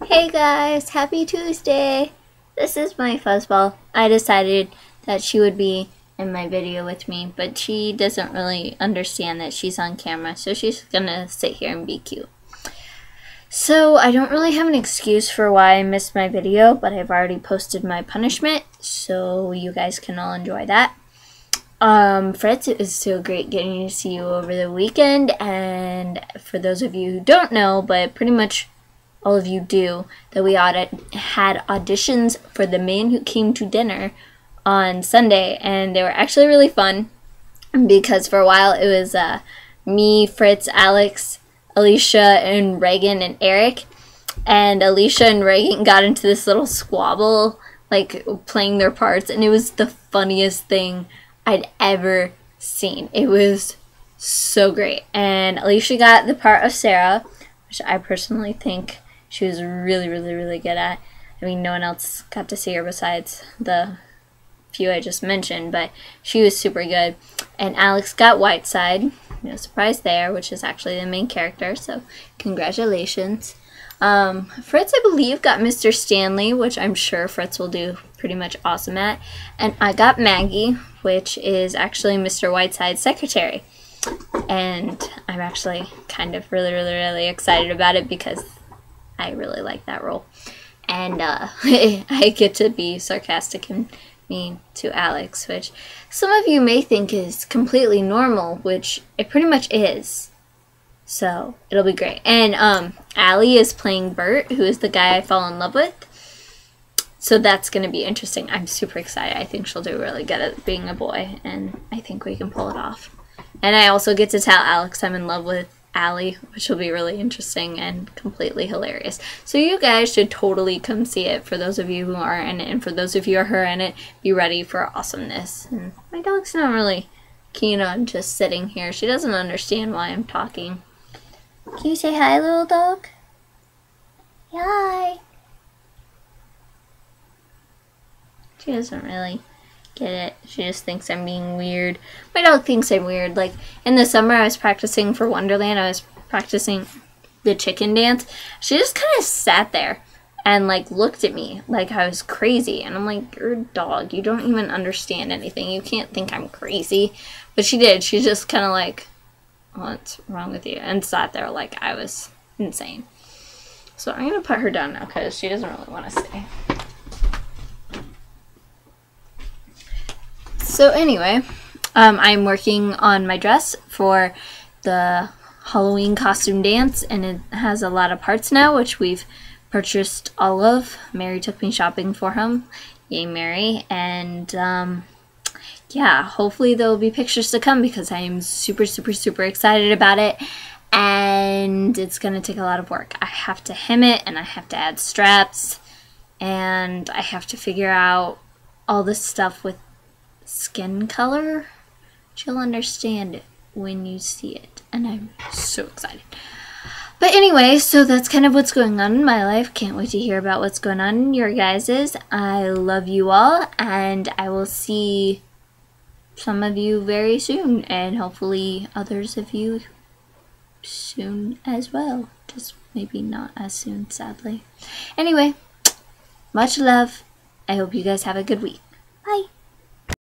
Hey guys, happy Tuesday! This is my fuzzball. I decided that she would be in my video with me, but she doesn't really understand that she's on camera, so she's gonna sit here and be cute. So I don't really have an excuse for why I missed my video, but I've already posted my punishment, so you guys can all enjoy that. Fritz, it was so great getting to see you over the weekend, and for those of you who don't know, but pretty much all of you do, that we had auditions for The Man Who Came to Dinner on Sunday, and they were actually really fun because for a while it was me, Fritz, Alex, Alicia, and Reagan and Eric, and Alicia and Reagan got into this little squabble, like playing their parts, and it was the funniest thing I'd ever seen. It was so great, and Alicia got the part of Sarah, which I personally think she was really, really, really good at. I mean, no one else got to see her besides the few I just mentioned, but she was super good. And Alex got Whiteside, no surprise there, which is actually the main character, so congratulations. Fritz, I believe, got Mr. Stanley, which I'm sure Fritz will do pretty much awesome at. And I got Maggie, which is actually Mr. Whiteside's secretary. And I'm actually kind of really, really, really excited about it because I really like that role. And I get to be sarcastic and mean to Alex, which some of you may think is completely normal, which it pretty much is. So it'll be great. And Allie is playing Bert, who is the guy I fell in love with. So that's going to be interesting. I'm super excited. I think she'll do really good at being a boy, and I think we can pull it off. And I also get to tell Alex I'm in love with Allie, which will be really interesting and completely hilarious. So you guys should totally come see it, for those of you who are in it, and for those of you who are in it, be ready for awesomeness. And my dog's not really keen on just sitting here. She doesn't understand why I'm talking. Can you say hi, little dog? Hi. She doesn't really get it. She just thinks I'm being weird. My dog thinks I'm weird. Like, in the summer I was practicing for Wonderland. I was practicing the chicken dance. She just kind of sat there and, like, looked at me like I was crazy. And I'm like, you're a dog. You don't even understand anything. You can't think I'm crazy. But she did. She just kind of like, what's wrong with you? And sat there like I was insane. So I'm going to put her down now because she doesn't really want to stay. So anyway, I'm working on my dress for the Halloween costume dance, and it has a lot of parts now, which we've purchased all of. Mary took me shopping for him. Yay, Mary. And yeah, hopefully there will be pictures to come because I am super, super, super excited about it. And it's going to take a lot of work. I have to hem it, and I have to add straps, and I have to figure out all this stuff with skin color. You'll understand it when you see it, and I'm so excited. But anyway, so that's kind of what's going on in my life. Can't wait to hear about what's going on in your guys's. I love you all, and I will see some of you very soon, and hopefully others of you soon as well. Just maybe not as soon, sadly. Anyway, much love. I hope you guys have a good week. Bye.